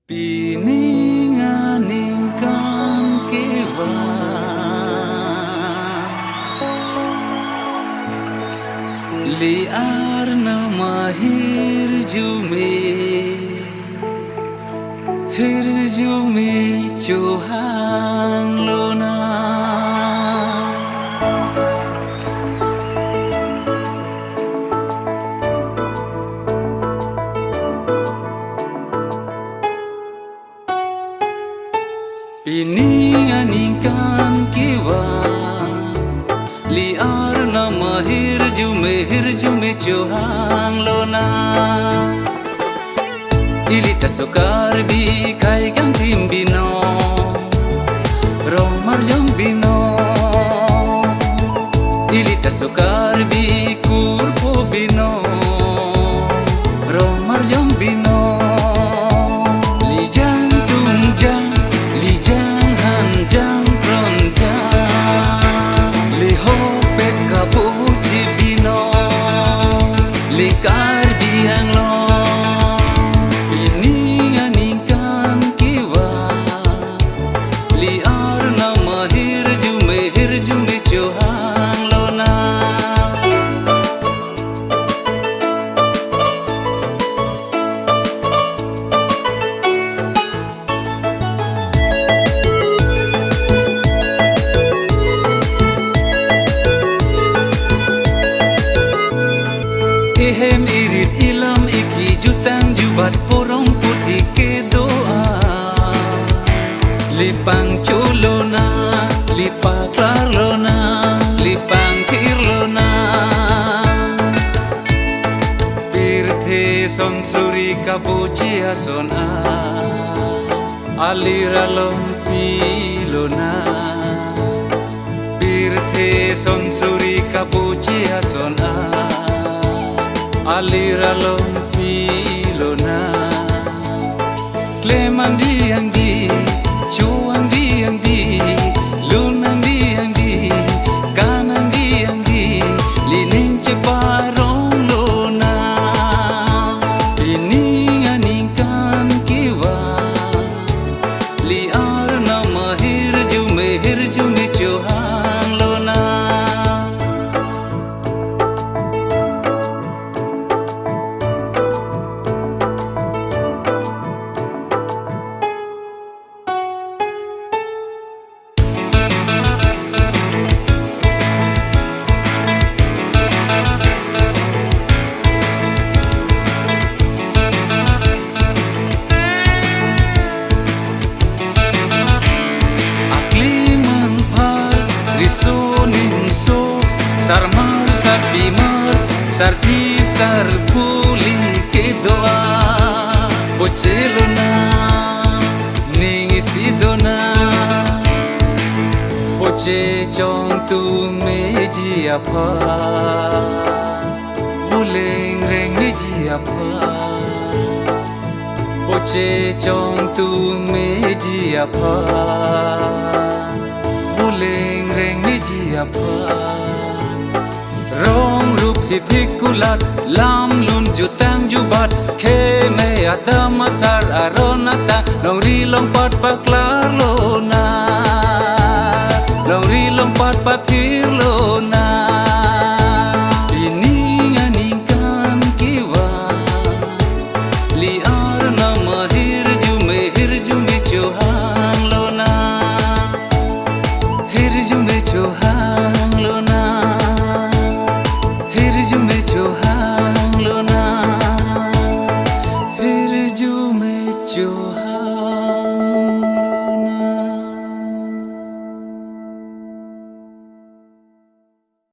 Pininganingkan kewa liar na mahirjume Johan lona Pininganingkan kewa liar na mahirjume Johan lona Ilita sokar bi kai kang tim bino Romar jong bino Ilita sokar bi kurpo bino Romar jong bino Lijang tungjang Lijang hanjang pronjang Liho pek kapuci bino Likar biang lo Johan lona Ehem irit ilam iki jutang jubat porong putih ke doa Lipang colona Lipa klarlona Lipang kirlona Birthe sonsuri kapuci asona Aliralon pilona Birthe sonsuri kapuci asona Aliralon pilona Klemang diang di Cuang diang di Lunang diang di Kanang diang di Lining ceparong lona Pininganingkan kewa Liar na mahirjume Johan lona Sarmar sarpimar sarpi sarpuli ke doa Bocelona ningisidona Boce chong tu meji apa Buleng reng meji apa Boce chong tu meji apa Buleng reng meji apa Rong rup hitik kulat lam lun jutang jubat ke me ada masar aronata nori lompat paklar lona nori lompat pakir lona Pininganingkan kewa liar na mahirjume Johan lona hirjume Johan lona Johan